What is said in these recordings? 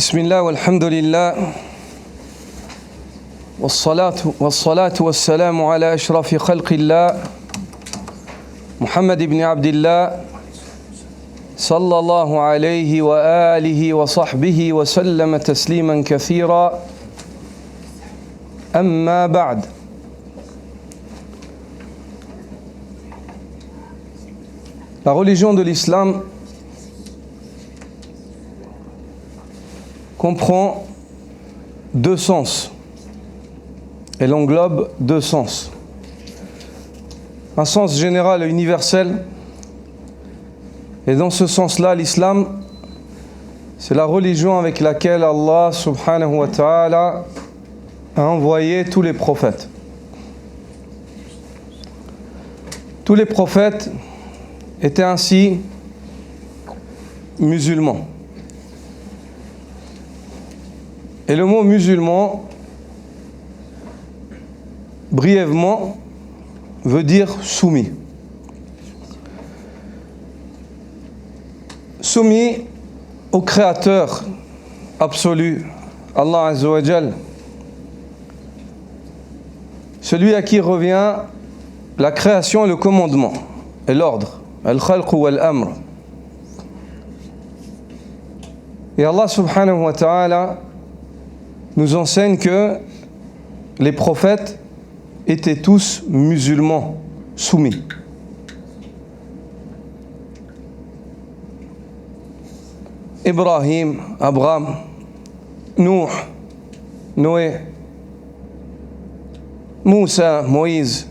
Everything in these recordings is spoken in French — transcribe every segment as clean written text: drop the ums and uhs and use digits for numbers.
بسم الله والحمد لله والصلاة والسلام على أشرف خلق الله محمد بن عبد الله صلى الله عليه وآله وصحبه وسلم تسليما كثيرا أما بعد. La religion de l'islam comprend deux sens. Elle englobe deux sens. Un sens général et universel. Et dans ce sens-là, l'islam, c'est la religion avec laquelle Allah subhanahu wa ta'ala a envoyé tous les prophètes. Tous les prophètes étaient ainsi musulmans. Et le mot musulman, brièvement, veut dire soumis. Soumis au Créateur absolu, Allah Azza wa Jal, celui à qui revient la création et le commandement, et l'ordre, al-khalq wal-amr. Et Allah subhanahu wa ta'ala nous enseigne que les prophètes étaient tous musulmans, soumis. Ibrahim, Abraham, Nuh, Noé, Moussa, Moïse,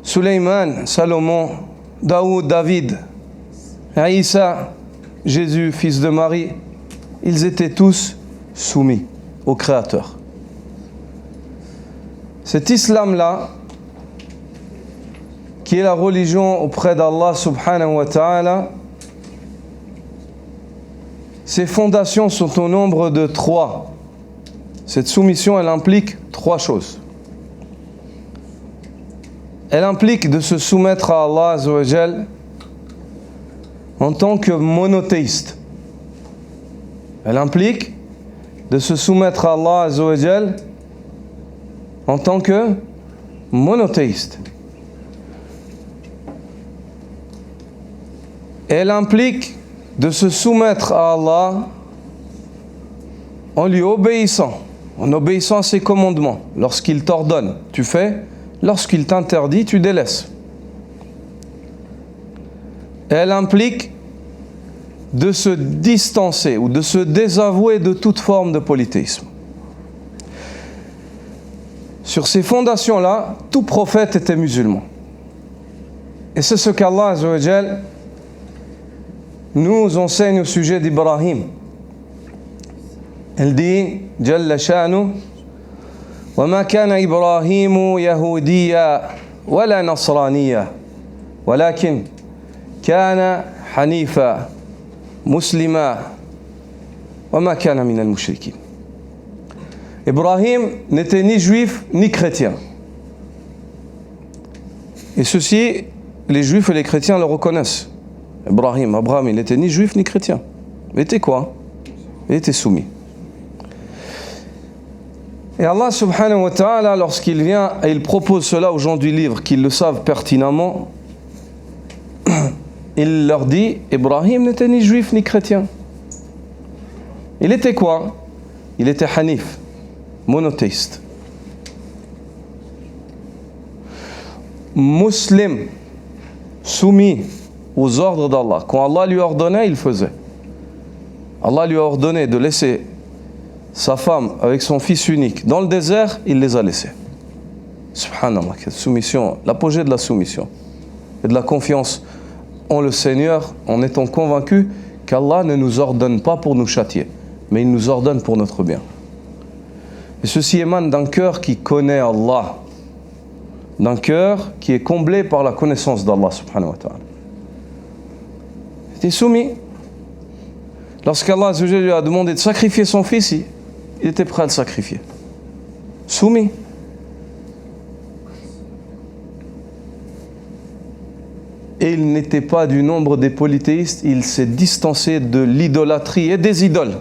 Suleiman, Salomon, Daoud, David, Isa, Jésus, fils de Marie, ils étaient tous soumis au Créateur. Cet islam-là, qui est la religion auprès d'Allah subhanahu wa ta'ala, ses fondations sont au nombre de 3. Cette soumission, elle implique 3 choses. Elle implique de se soumettre à Allah azza wa jal en tant que monothéiste. Elle implique de se soumettre à Allah azza wa jal en tant que monothéiste. Elle implique de se soumettre à Allah en lui obéissant, en obéissant à ses commandements. Lorsqu'il t'ordonne, tu fais. Lorsqu'il t'interdit, tu délaisses. Elle implique de se distancer ou de se désavouer de toute forme de polythéisme. Sur ces fondations-là, tout prophète était musulman. Et c'est ce qu'Allah azza wa jal nous enseigne au sujet d'Ibrahim. Elle dit, Jalla sha'nu, وَمَا كَانَ إِبْرَاهِيمُ يَهُودِيًّا وَلَا نَصْرَانِيًّا وَلَكِنْ كَانَ حَنِيفًا مسلما وما كان من المشركين. Ibrahim n'était ni juif ni chrétien. Et ceci, les juifs et les chrétiens le reconnaissent. Abraham, il n'était ni juif ni chrétien. Il était quoi? Il était soumis. Et Allah subhanahu wa ta'ala, lorsqu'il vient et il propose cela aux gens du livre, qu'ils le savent pertinemment, il leur dit, Ibrahim n'était ni juif ni chrétien. Il était quoi? Il était hanif, monothéiste. Muslim, soumis aux ordres d'Allah. Quand Allah lui ordonnait, il faisait. Allah lui a ordonné de laisser sa femme avec son fils unique dans le désert, il les a laissés. Subhanallah, quelle soumission, l'apogée de la soumission et de la confiance en le Seigneur, en étant convaincu qu'Allah ne nous ordonne pas pour nous châtier, mais il nous ordonne pour notre bien. Et ceci émane d'un cœur qui connaît Allah, d'un cœur qui est comblé par la connaissance d'Allah subhanahu wa ta'ala. Il était soumis. Lorsqu'Allah lui a demandé de sacrifier son fils, il était prêt à le sacrifier. Soumis. et il n'était pas du nombre des polythéistes, il s'est distancé de l'idolâtrie et des idoles.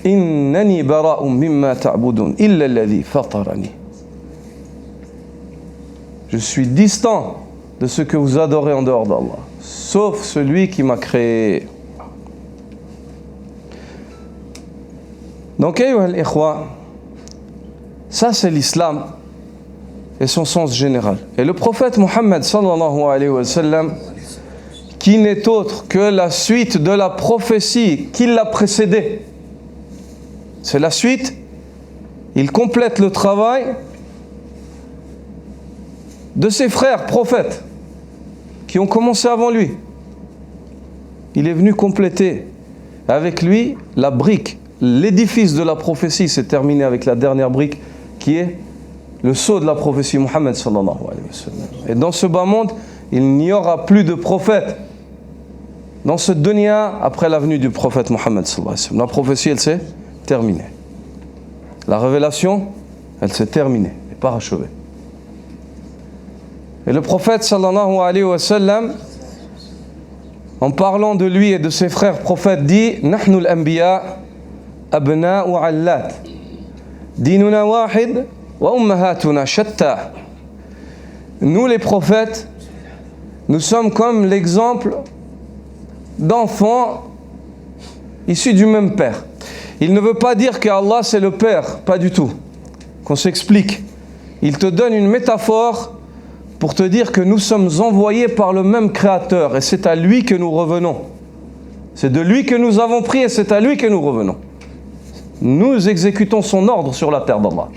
Innani bara'un mimma ta'budun illa alladhi fatarani. Je suis distant de ce que vous adorez en dehors d'Allah, sauf celui qui m'a créé. Donc, ayyuha al-ikhwa, ça c'est l'islam et son sens général. Et le prophète Mohammed sallallahu alayhi wa sallam, qui n'est autre que la suite de la prophétie qui l'a précédé. C'est la suite, il complète le travail de ses frères prophètes qui ont commencé avant lui. Il est venu compléter avec lui la brique. L'édifice de la prophétie s'est terminé avec la dernière brique qui est le sceau de la prophétie Mohammed sallallahu alayhi wa sallam. Et dans ce bas monde, il n'y aura plus de prophète dans ce dunya après la venue du prophète Mohammed sallallahu alayhi wa sallam. La prophétie, elle s'est terminée. La révélation, elle s'est terminée et parachevée. Et le prophète sallallahu alayhi wa sallam, en parlant de lui et de ses frères prophètes, dit: Nahnu al-anbiya abna'u 'allat. Dinuna wahid wa ummahatuna shatta. Nous les prophètes, nous sommes comme l'exemple d'enfants issus du même père. Il ne veut pas dire qu'Allah c'est le père, pas du tout. Qu'on s'explique. Il te donne une métaphore pour te dire que nous sommes envoyés par le même Créateur et c'est à lui que nous revenons. C'est de lui que nous avons pris et c'est à lui que nous revenons. Nous exécutons son ordre sur la terre d'Allah.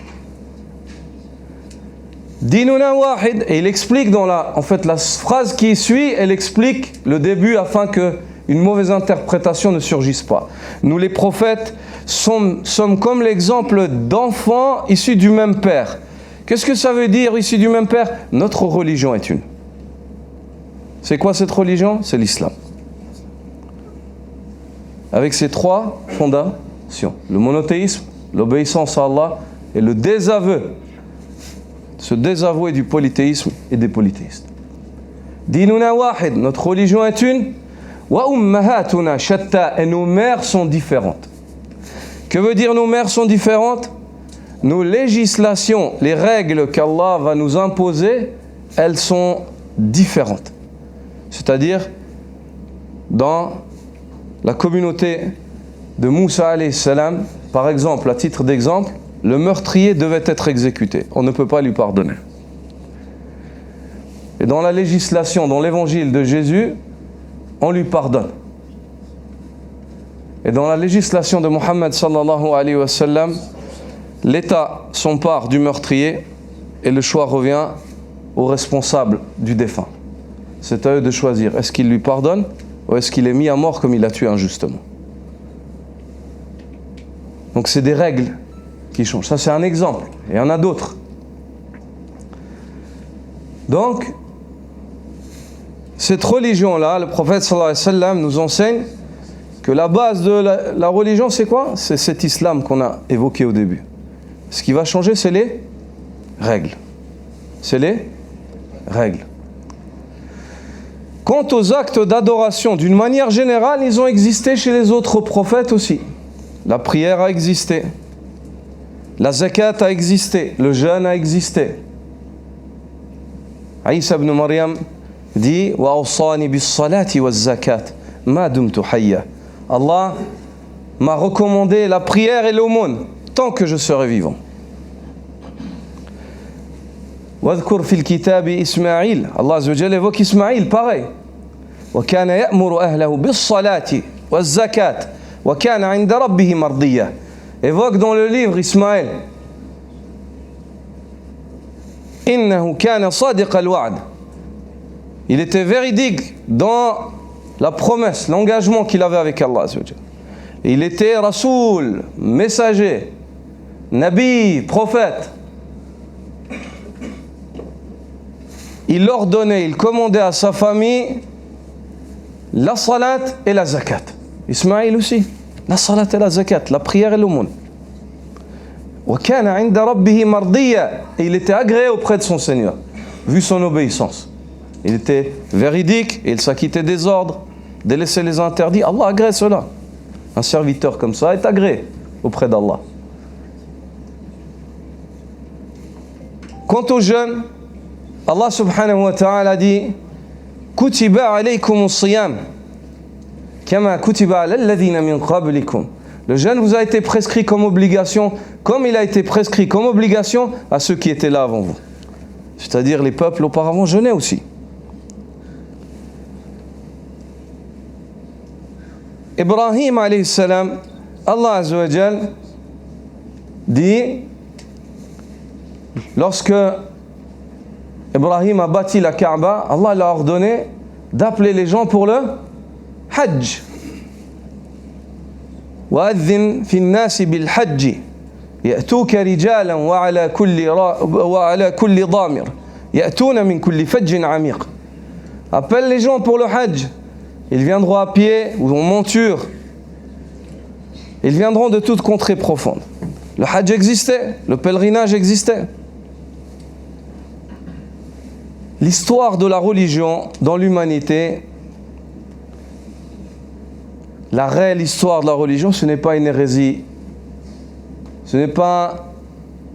Dinuna wahid, et il explique dans la phrase qui suit, elle explique le début afin que une mauvaise interprétation ne surgisse pas. Nous les prophètes sommes comme l'exemple d'enfants issus du même père. Qu'est-ce que ça veut dire issus du même père? Notre religion est une. C'est quoi cette religion? C'est l'islam. Avec ses trois fondations. Le monothéisme, l'obéissance à Allah et le désaveu. Se désavouer du polythéisme et des polythéistes. Dinuna wahid, notre religion est une. Wa ummahatuna shatta, et nos mères sont différentes. Que veut dire nos mères sont différentes? Nos législations, les règles qu'Allah va nous imposer, elles sont différentes. C'est-à-dire, dans la communauté de Moussa alayhi salam, par exemple, à titre d'exemple, le meurtrier devait être exécuté. On ne peut pas lui pardonner. Et dans la législation, dans l'évangile de Jésus, on lui pardonne. Et dans la législation de Mohammed sallallahu alayhi wa sallam, l'État s'empare du meurtrier et le choix revient aux responsables du défunt. C'est à eux de choisir. Est-ce qu'il lui pardonne ou est-ce qu'il est mis à mort comme il l'a tué injustement? Donc c'est des règles qui changent. Ça c'est un exemple. Et il y en a d'autres. Donc, cette religion-là, le prophète sallallahu alayhi wa sallam nous enseigne que la base de la religion, c'est quoi? C'est cet islam qu'on a évoqué au début. Ce qui va changer, c'est les règles. C'est les règles. Quant aux actes d'adoration, d'une manière générale, ils ont existé chez les autres prophètes aussi. La prière a existé. La zakat a existé. Le jeûne a existé. Isa ibn Maryam dit « Wa awsani bis salati wa zakat ma dumtu hayya » Allah m'a recommandé la prière et l'aumône tant que je serai vivant. Wadhkur fil kitabi Ismaïl. Allah Azza wa Jalla évoque Ismaïl, pareil. Wa kana ya'muru ahlahu bis salati wa zakat wa kana 'inda rabbih mardiya. Évoque dans le livre Ismaël. Innahu kana sadiq al-wa'd. Il était véridique dans la promesse, l'engagement qu'il avait avec Allah Azza wa Jalla. Il était Rasoul, messager, Nabi, prophète. Il ordonnait, il commandait à sa famille la salat et la zakat. Ismaïl aussi, la salat et la zakat, la prière et l'aumône. وَكَانَ عِنْدَ رَبِّهِ مَرْضِيًّا. Et il était agréé auprès de son Seigneur, vu son obéissance. il était véridique, et il s'acquittait des ordres, délaissait les interdits, Allah agrée cela. Un serviteur comme ça est agréé auprès d'Allah. Quant aux jeunes, Allah subhanahu wa ta'ala dit Kutiba alaykum as-siyam kama kutiba ala alladhina min qablikum. Le jeûne vous a été prescrit comme obligation, comme il a été prescrit comme obligation à ceux qui étaient là avant vous. C'est-à-dire les peuples auparavant jeûnaient aussi. Ibrahim alayhi salam, Allah azza wa jal dit, lorsque Ibrahim a bâti la Kaaba, Allah l'a ordonné d'appeler les gens pour le Hajj. وَأَذِّنْ فِي النَّاسِ بِالْحَجِّ يَأْتُوكَ رِجَالًا وَعَلَى كُلِّ ضَامِرٍ يَأْتُونَ مِنْ كُلِّ فَجٍّ عَمِيقٍ. Appelle les gens pour le Hajj. Ils viendront à pied ou en monture. Ils viendront de toute contrée profonde. Le Hajj existait, le pèlerinage existait. L'histoire de la religion dans l'humanité, la réelle histoire de la religion, ce n'est pas une hérésie, ce n'est pas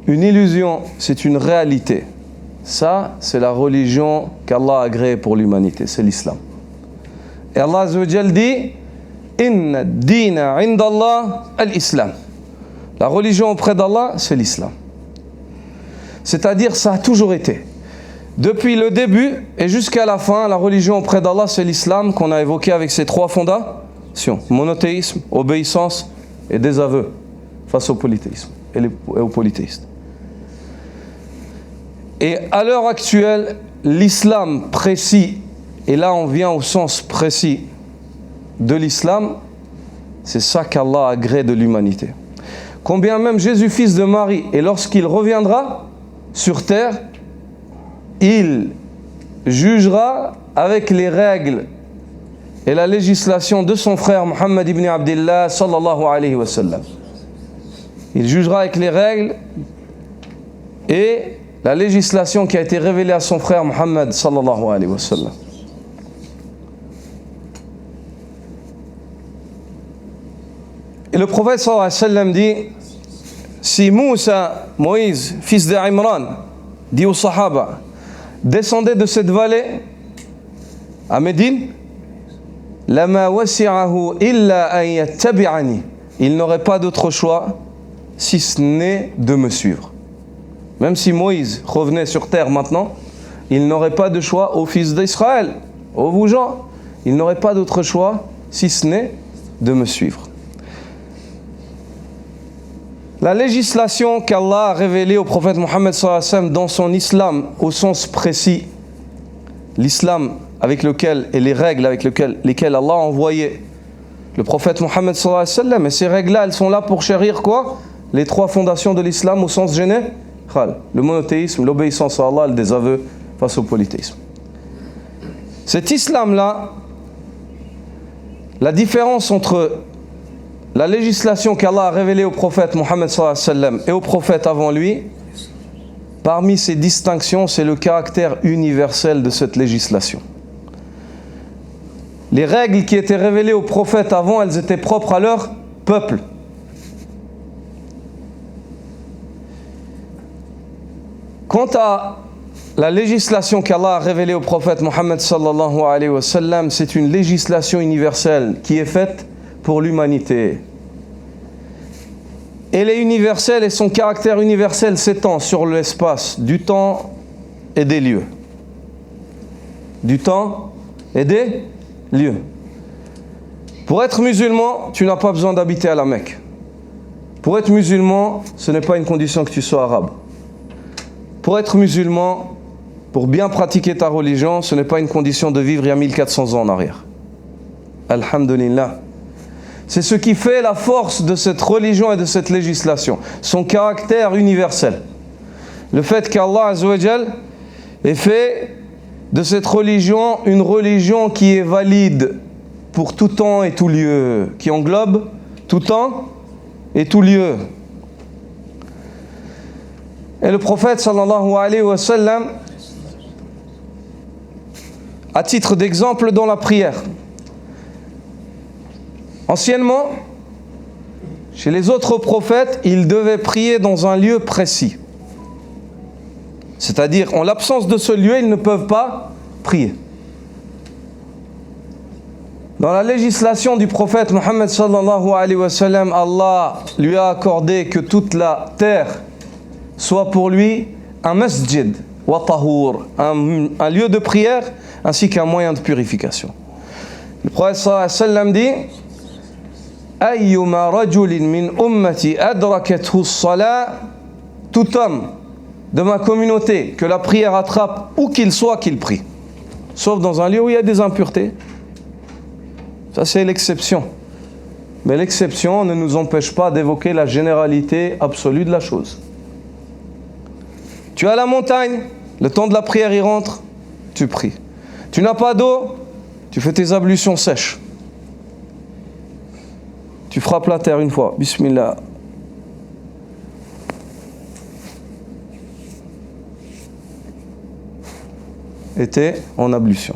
une illusion, c'est une réalité. Ça, c'est la religion qu'Allah a agréée pour l'humanité, c'est l'islam. Et Allah Azza wa Jal dit Inna ad-dina 'inda Allah al-islam. La religion auprès d'Allah, c'est l'islam. C'est-à-dire, ça a toujours été. Depuis le début et jusqu'à la fin, la religion auprès d'Allah, c'est l'islam qu'on a évoqué avec ses trois fondations. Monothéisme, obéissance et désaveu face au polythéisme et aux polythéistes. Et à l'heure actuelle, l'islam précis, et là on vient au sens précis de l'islam, c'est ça qu'Allah agrée de l'humanité. Combien même Jésus, fils de Marie, et lorsqu'il reviendra sur terre, il jugera avec les règles et la législation de son frère Muhammad ibn Abdillah sallallahu alayhi wa sallam. Il jugera avec les règles et la législation qui a été révélée à son frère Muhammad sallallahu alayhi wa sallam. Et le prophète sallallahu alayhi wa sallam dit, si Moussa, Moïse, fils d'Imran, dit aux Sahaba, descendez de cette vallée à Médine, lama wasi'ahu illa an yattabi'ani. Il n'aurait pas d'autre choix si ce n'est de me suivre. Même si Moïse revenait sur terre maintenant, il n'aurait pas de choix aux fils d'Israël, aux vous gens, il n'aurait pas d'autre choix si ce n'est de me suivre. La législation qu'Allah a révélée au prophète Mohammed sallallahu alayhi wa sallam dans son islam au sens précis, l'islam avec lequel et les règles avec lesquelles Allah a envoyé le prophète Mohammed sallallahu alayhi wa sallam, et ces règles-là, elles sont là pour chérir quoi? Les trois fondations de l'islam au sens général, le monothéisme, l'obéissance à Allah, le désaveu face au polythéisme. Cet islam-là, la différence entre la législation qu'Allah a révélée au prophète Mohammed sallallahu alayhi wa sallam et aux prophètes avant lui, parmi ces distinctions, c'est le caractère universel de cette législation. Les règles qui étaient révélées aux prophètes avant, elles étaient propres à leur peuple. Quant à la législation qu'Allah a révélée au prophète Mohammed sallallahu alayhi wa sallam, c'est une législation universelle qui est faite pour l'humanité. Elle est universelle et son caractère universel s'étend sur l'espace du temps et des lieux. Du temps et des lieux. Pour être musulman, tu n'as pas besoin d'habiter à la Mecque. Pour être musulman, ce n'est pas une condition que tu sois arabe. Pour être musulman, pour bien pratiquer ta religion, ce n'est pas une condition de vivre il y a 1400 ans en arrière. Alhamdulillah. C'est ce qui fait la force de cette religion et de cette législation, son caractère universel. Le fait qu'Allah Azza wa Jal ait fait de cette religion une religion qui est valide pour tout temps et tout lieu, qui englobe tout temps et tout lieu. Et le prophète sallallahu alayhi wa sallam À titre d'exemple, dans la prière. Anciennement, chez les autres prophètes, ils devaient prier dans un lieu précis. C'est-à-dire, en l'absence de ce lieu, ils ne peuvent pas prier. Dans la législation du prophète Mohammed sallallahu alayhi wa sallam, Allah lui a accordé que toute la terre soit pour lui un masjid wa tahour, un lieu de prière ainsi qu'un moyen de purification. Le prophète sallallahu alayhi wa sallam dit: Ayyuma rajulin min ummati adrakathu as-salat, tout homme de ma communauté que la prière attrape où qu'il soit, qu'il prie. Sauf dans un lieu où il y a des impuretés. Ça, c'est l'exception. Mais l'exception ne nous empêche pas d'évoquer la généralité absolue de la chose. Tu es à la montagne, le temps de la prière y rentre, tu pries. Tu n'as pas d'eau, tu fais tes ablutions sèches. Tu frappes la terre une fois, bismillah. Et t'es en ablution.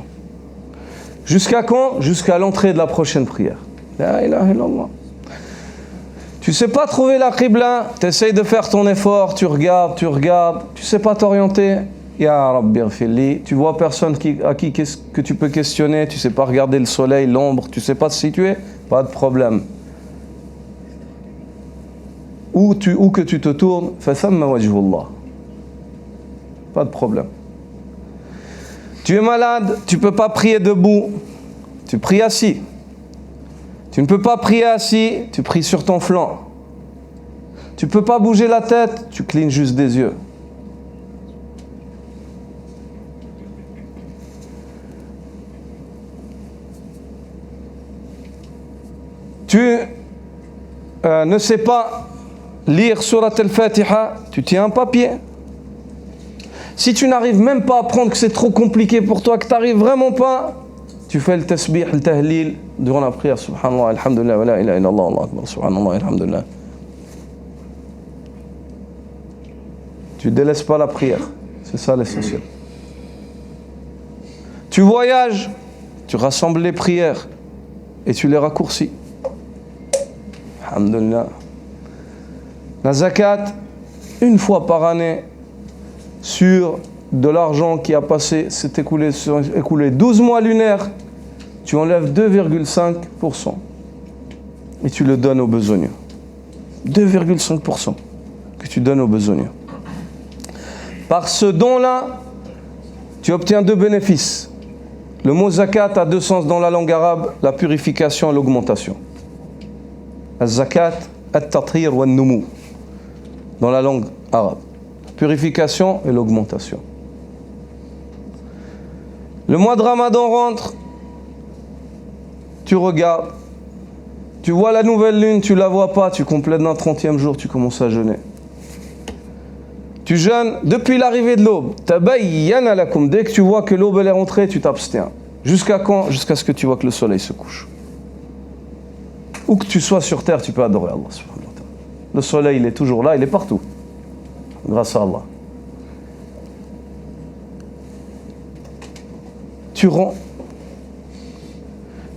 Jusqu'à quand? Jusqu'à l'entrée de la prochaine prière. La ilaha illallah. Tu sais pas trouver la qibla, tu essayes de faire ton effort, tu regardes, tu sais pas t'orienter. Ya Rabbi ighfirli, tu vois personne à qui que tu peux questionner, tu sais pas regarder le soleil, l'ombre, tu sais pas te situer, pas de problème. Où que tu te tournes, fathamma wajhullah. Pas de problème. Tu es malade, tu ne peux pas prier debout, tu pries assis. Tu ne peux pas prier assis, tu pries sur ton flanc. Tu ne peux pas bouger la tête, tu clignes juste des yeux. Tu ne sais pas lire Surat al-Fatiha, tu tiens un papier. Si tu n'arrives même pas à apprendre, que c'est trop compliqué pour toi, que tu n'arrives vraiment pas, tu fais le tasbih, le tahlil durant la prière. Subhanallah, alhamdulillah, wa la ilaha illallah, Allahu akbar, subhanallah, alhamdulillah. Tu ne délaisses pas la prière. C'est ça l'essentiel. Tu voyages, tu rassembles les prières et tu les raccourcis. Alhamdulillah. La zakat, une fois par année, sur de l'argent qui a passé, s'est écoulé 12 mois lunaires, tu enlèves 2,5% et tu le donnes aux besogneux. 2,5% que tu donnes aux besogneux. Par ce don-là, tu obtiens deux bénéfices. Le mot zakat a deux sens dans la langue arabe, la purification et l'augmentation. Az-zakat, at-tathir wa an-numu, dans la langue arabe. Purification et l'augmentation. Le mois de Ramadan rentre, tu regardes, tu vois la nouvelle lune, tu la vois pas, tu complètes d'un 30e jour, tu commences à jeûner. Tu jeûnes depuis l'arrivée de l'aube. Tabayyana lakum, dès que tu vois que l'aube est rentrée, tu t'abstiens. Jusqu'à quand? Jusqu'à ce que tu vois que le soleil se couche. Où que tu sois sur terre, tu peux adorer Allah subhanahu wa ta'ala. Le soleil, il est toujours là, il est partout. Grâce à Allah. Tu rends.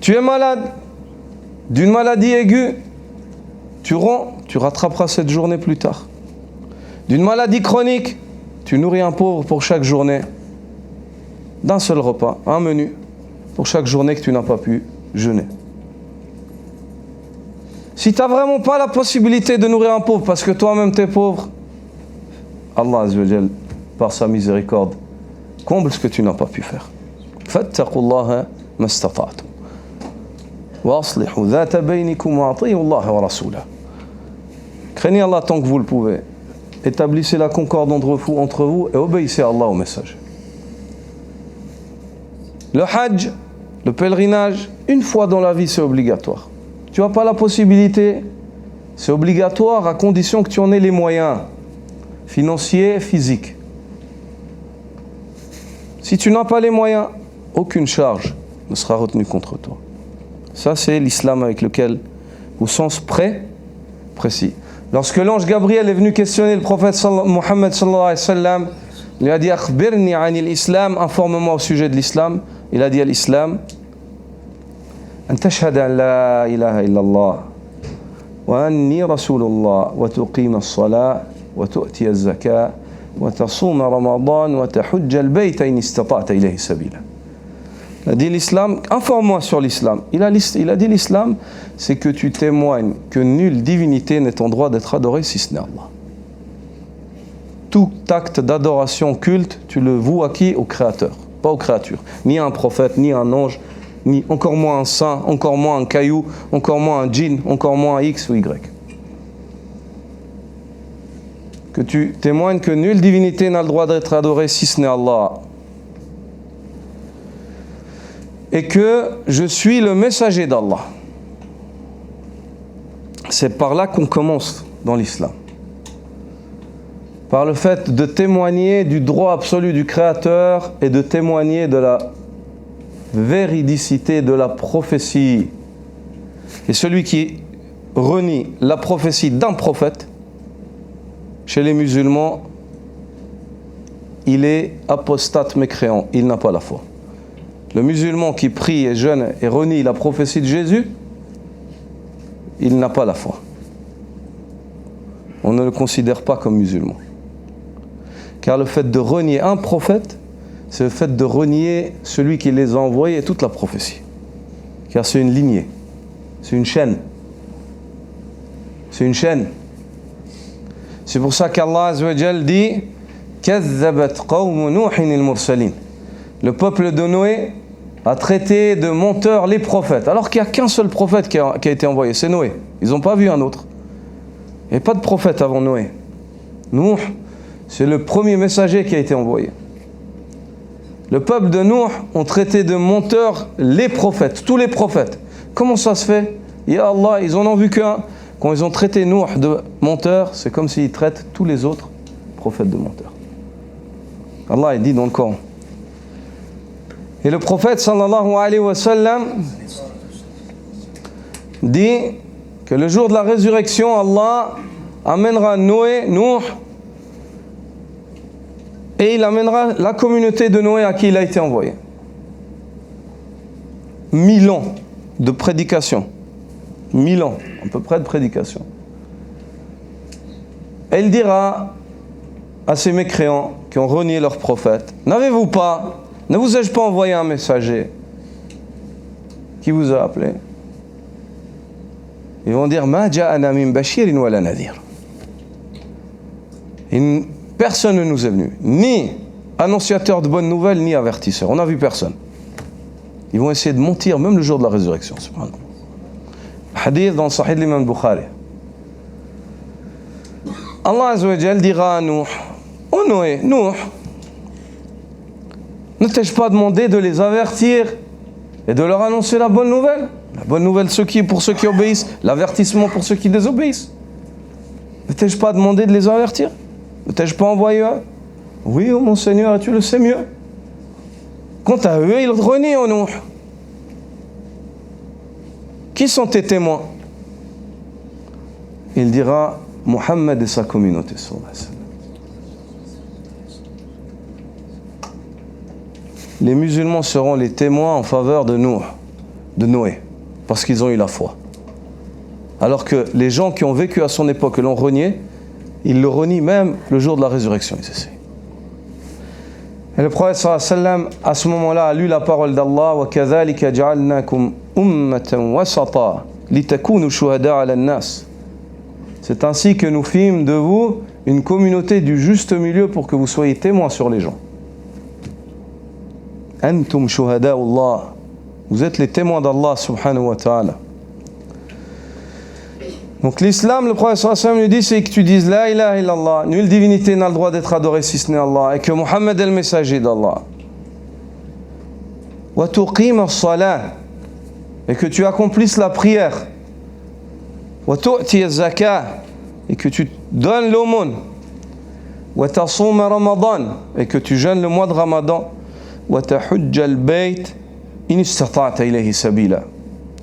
Tu es malade d'une maladie aiguë, tu rends, tu rattraperas cette journée plus tard. D'une maladie chronique, tu nourris un pauvre pour chaque journée d'un seul repas, un menu pour chaque journée que tu n'as pas pu jeûner. Si tu n'as vraiment pas la possibilité de nourrir un pauvre parce que toi-même tu es pauvre, Allah Azza wa Jal, par sa miséricorde, comble ce que tu n'as pas pu faire. Fattaqullaha mastata'tum. Wa aslihu dhata baynikum wa ati'u Allah wa rasulahu. Craignez Allah tant que vous le pouvez. Établissez la concorde entre vous et obéissez à Allah au message. Le hajj, le pèlerinage, une fois dans la vie, c'est obligatoire. Tu n'as pas la possibilité, c'est obligatoire à condition que tu en aies les moyens financiers et physiques. Si tu n'as pas les moyens, aucune charge ne sera retenue contre toi. Ça, c'est l'islam avec lequel, au sens précis. Lorsque l'ange Gabriel est venu questionner le prophète Mohammed sallallahu alayhi wa sallam, il lui a dit « Akhbirni anil islam, informe-moi au sujet de l'islam » Il a dit à l'islam أن تشهد أن لا إله إلا الله وأني رسول الله وتقيم الصلاة وتؤتي الزكاة وتصوم رمضان وتحج البيت إن استطعت إليه سبيلا. Il a dit l'islam, informe-moi sur l'islam. Il a dit l'islam, c'est que tu témoignes que nulle divinité n'est en droit d'être adorée si ce n'est Allah. Tout acte d'adoration culte, tu le voues à qui? Au Créateur, pas aux créatures. Ni à un prophète, ni à un ange, ni encore moins un saint, encore moins un caillou, encore moins un djinn, encore moins un X ou Y. Que tu témoignes que nulle divinité n'a le droit d'être adorée si ce n'est Allah. Et que je suis le messager d'Allah. C'est par là qu'on commence dans l'islam. Par le fait de témoigner du droit absolu du Créateur et de témoigner de la véridicité de la prophétie. Et celui qui renie la prophétie d'un prophète, chez les musulmans, il est apostate mécréant, il n'a pas la foi. Le musulman qui prie et jeûne et renie la prophétie de Jésus, il n'a pas la foi. On ne le considère pas comme musulman. Car le fait de renier un prophète, c'est le fait de renier celui qui les a envoyés et toute la prophétie. Car c'est une lignée, c'est une chaîne. C'est une chaîne. C'est pour ça qu'Allah Azza wa Jal dit كَذَّبَتْ قَوْمُ نُوحٍ الْمُرْسَلِينَ. Le peuple de Noé a traité de menteurs les prophètes, alors qu'il n'y a qu'un seul prophète qui a été envoyé, c'est Noé. Ils n'ont pas vu un autre. Il n'y a pas de prophète avant Noé. Nouh, c'est le premier messager qui a été envoyé. Le peuple de Nouh ont traité de menteurs les prophètes, tous les prophètes. Comment ça se fait? Ya Allah, ils en ont vu qu'un. Quand ils ont traité Nouh de menteur, c'est comme s'ils traitent tous les autres prophètes de menteurs. Allah il dit dans le Coran. Et le prophète sallallahu alayhi wa sallam dit que le jour de la résurrection, Allah amènera Nouh et il amènera la communauté de Noé à qui il a été envoyé. 1000 ans de prédication. 1000 ans, à peu près de prédication. Et il dira à ces mécréants qui ont renié leur prophète, ne vous ai-je pas envoyé un messager qui vous a appelé? Ils vont dire, Ma ja'ana min bashirin wa la nadhir. Personne ne nous est venu, ni annonciateur de bonnes nouvelles, ni avertisseur. On n'a vu personne. Ils vont essayer de mentir même le jour de la résurrection. Subhanallah. Hadith dans le Sahih de l'imam Bukhari. Allah Azza wa Jal dira à Nouh, oh Noé, Nouh, ne t'ai-je pas demandé de les avertir et de leur annoncer la bonne nouvelle? La bonne nouvelle pour ceux qui obéissent, l'avertissement pour ceux qui désobéissent. Ne t'ai-je pas demandé de les avertir? Ne t'ai-je pas envoyé un? Oui, oh mon Seigneur, tu le sais mieux. Quant à eux, ils renient au Nouh. Qui sont tes témoins? Il dira Mohammed et sa communauté. Les musulmans seront les témoins en faveur de Noé, parce qu'ils ont eu la foi. Alors que les gens qui ont vécu à son époque et l'ont renié, ils le renient même le jour de la résurrection. Et le prophète sallallahu alayhi wa sallam, à ce moment-là, a lu la parole d'Allah وَكَذَلِكَ جَعَلْنَاكُمْ أُمَّةً وَسَطًا لِتَكُونُوا شُهَدَاءَ عَلَى النَّاسِ. C'est ainsi que nous fîmes de vous une communauté du juste milieu pour que vous soyez témoins sur les gens. Antum shuhada'ullah. Vous êtes les témoins d'Allah subhanahu wa ta'ala. Donc l'islam, le prophète sallallahu alayhi wa sallam lui dit, c'est que tu dises la ilaha illallah, nulle divinité n'a le droit d'être adorée si ce n'est Allah, et que Muhammad est le messager d'Allah. Wa tuqim as-salah, et que tu accomplisses la prière. Wa tu'ti az-zakah, et que tu donnes l'aumône. Wa tasum Ramadan, et que tu jeûnes le mois de Ramadan. Wa tahujja al-bayt in istata'ta ilayhi sabila,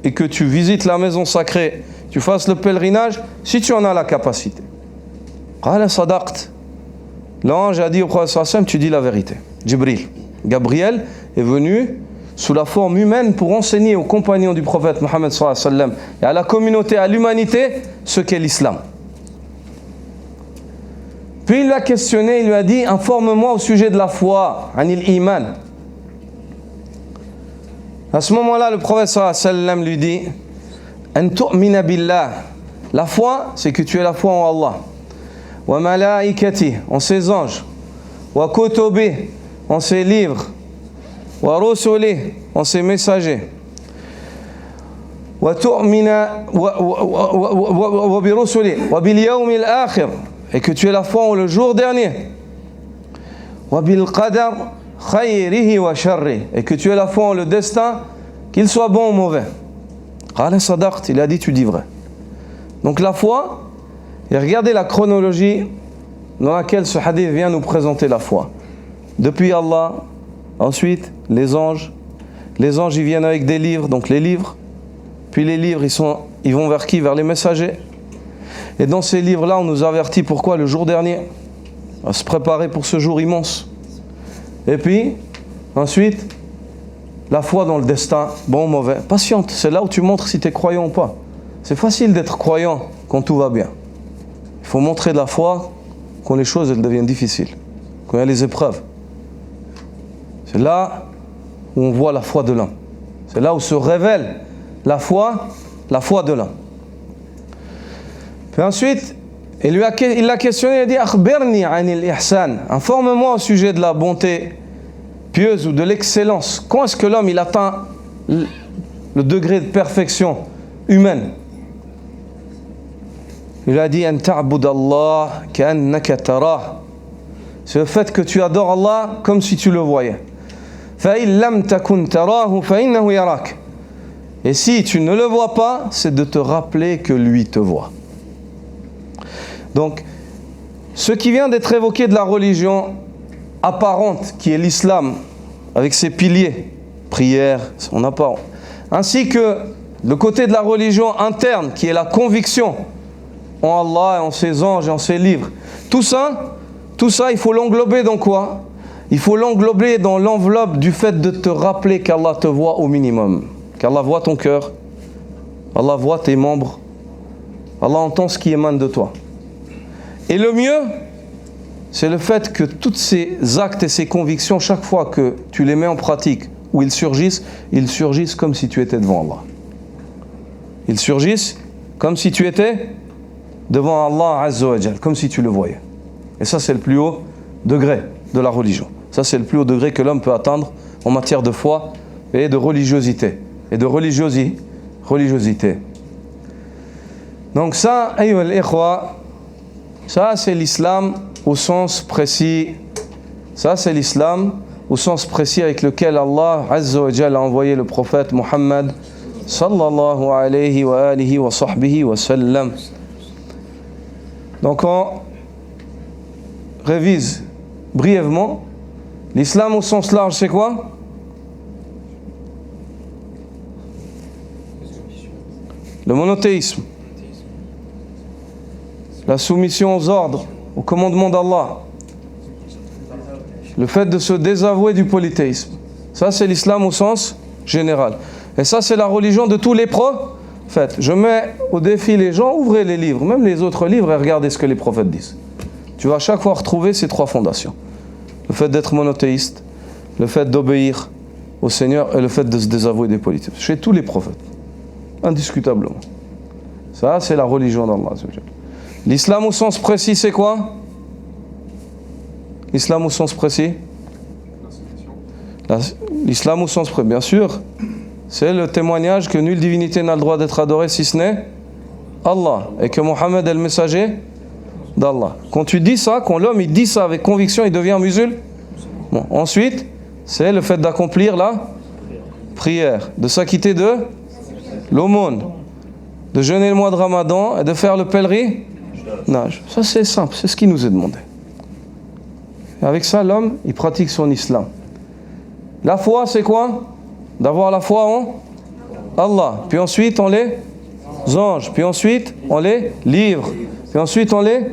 et que tu visites la maison sacrée, tu fasses le pèlerinage si tu en as la capacité. Qala sadaqt. L'ange a dit au prophète sallallahu alayhi wa sallam, tu dis la vérité. Jibril, Gabriel est venu sous la forme humaine pour enseigner aux compagnons du prophète Mohammed sallallahu alayhi wa sallam et à la communauté, à l'humanité, ce qu'est l'islam. Puis il l'a questionné, il lui a dit, informe-moi au sujet de la foi, anil iman. À ce moment-là, le prophète sallallahu alayhi wa sallam lui dit, an tu'mina billah. La foi, c'est que tu aies la foi en Allah. Wa malaikati, en ses anges. Wa kutubi, en ses livres. Wa rusuli, en ses messagers. Wa tu'mina wa bi rusuli wa bil yawmil akhir, et que tu aies la foi en le jour dernier. Wa bil qadar khayrihi wa sharri, et que tu aies la foi en le destin, qu'il soit bon ou mauvais. Qala sadaqt, il a dit tu dis vrai. Donc la foi, et regardez la chronologie dans laquelle ce hadith vient nous présenter la foi. Depuis Allah, ensuite les anges ils viennent avec des livres, donc les livres, puis les livres ils vont vers qui? Vers les messagers. Et dans ces livres-là, on nous avertit pourquoi le jour dernier, à se préparer pour ce jour immense. Et puis, ensuite, la foi dans le destin, bon ou mauvais. Patiente, c'est là où tu montres si tu es croyant ou pas. C'est facile d'être croyant quand tout va bien. Il faut montrer de la foi quand les choses elles deviennent difficiles, quand il y a les épreuves. C'est là où on voit la foi de l'homme. C'est là où se révèle la foi de l'homme. Puis ensuite, il l'a questionné, il a dit Akhbirni anil ihsan, informe-moi au sujet de la bonté pieuse ou de l'excellence. Quand est-ce que l'homme il atteint le degré de perfection humaine? Il a dit An ta'budallah ka'annaka tarah. C'est le fait que tu adores Allah comme si tu le voyais. Fa in lam takun tarahu fa innahu yarak. Et si tu ne le vois pas, c'est de te rappeler que lui te voit. Donc, ce qui vient d'être évoqué de la religion apparente, qui est l'islam, avec ses piliers, prière, son apparent, ainsi que le côté de la religion interne, qui est la conviction en Allah, en ses anges et en ses livres, tout ça, il faut l'englober dans quoi? Il faut l'englober dans l'enveloppe du fait de te rappeler qu'Allah te voit au minimum, qu'Allah voit ton cœur, Allah voit tes membres, Allah entend ce qui émane de toi. Et le mieux, c'est le fait que tous ces actes et ces convictions, chaque fois que tu les mets en pratique, où ils surgissent comme si tu étais devant Allah. Ils surgissent comme si tu étais devant Allah Azza wa Jal, comme si tu le voyais. Et ça, c'est le plus haut degré de la religion. Ça, c'est le plus haut degré que l'homme peut atteindre en matière de foi et de religiosité. Et de religiosité. Donc ça, ayyuha al-ikhwa, ça c'est l'islam au sens précis. Ça c'est l'islam au sens précis avec lequel Allah Azza wa Jalla a envoyé le prophète Muhammad sallallahu alayhi wa alihi wa sahbihi wa sallam. Donc on révise brièvement. L'islam au sens large, c'est quoi? Le monothéisme, la soumission aux ordres, au commandement d'Allah, le fait de se désavouer du polythéisme. Ça, c'est l'islam au sens général. Et ça, c'est la religion de tous les prophètes. Je mets au défi les gens, ouvrez les livres, même les autres livres, et regardez ce que les prophètes disent. Tu vas à chaque fois retrouver ces trois fondations. Le fait d'être monothéiste, le fait d'obéir au Seigneur et le fait de se désavouer des polythéismes. Chez tous les prophètes. Indiscutablement. Ça, c'est la religion d'Allah. L'islam au sens précis, c'est quoi? L'islam au sens précis? L'islam au sens précis, bien sûr, c'est le témoignage que nulle divinité n'a le droit d'être adorée si ce n'est Allah, et que Mohammed est le messager d'Allah. Quand tu dis ça, quand l'homme il dit ça avec conviction, il devient musulman. Bon, ensuite, c'est le fait d'accomplir la prière, de s'acquitter de l'aumône, de jeûner le mois de Ramadan et de faire le pèlerinage. Ça c'est simple, c'est ce qui nous est demandé. Et avec ça, l'homme, il pratique son islam. La foi, c'est quoi? D'avoir la foi en Allah. Puis ensuite, on les anges. Puis ensuite, on les livres. Puis ensuite, on les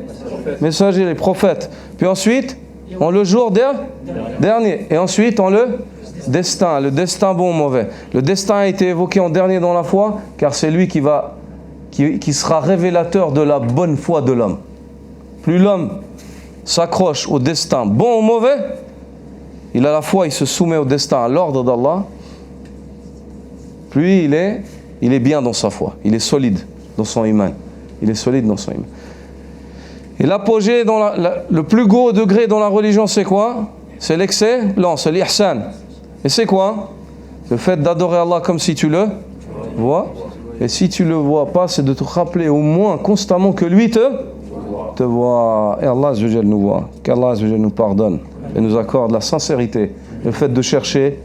messagers, les prophètes. Puis ensuite, on le jour dernier. Et ensuite, on le destin, le destin bon ou mauvais. Le destin a été évoqué en dernier dans la foi, car c'est lui qui sera révélateur de la bonne foi de l'homme. Plus l'homme s'accroche au destin bon ou mauvais, il a la foi, il se soumet au destin, à l'ordre d'Allah, plus il est bien dans sa foi, il est solide dans son iman. Il est solide dans son iman. Et l'apogée, le plus haut degré dans la religion, c'est quoi? C'est l'excès? Non, c'est l'ihsan. Et c'est quoi? Le fait d'adorer Allah comme si tu le vois. Et si tu ne le vois pas, c'est de te rappeler au moins constamment que lui te voit. Et Allah Azza wa Jal nous voit. Qu'Allah Azza wa Jal nous pardonne et nous accorde la sincérité. Le fait de chercher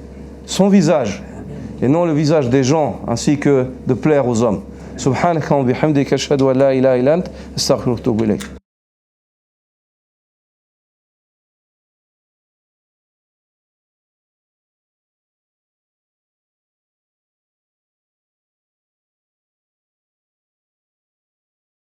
son visage et non le visage des gens, ainsi que de plaire aux hommes. Subhanaka wa bihamdika ashhadu an la ilaha illa anta astaghfiruka wa atubu ilayk.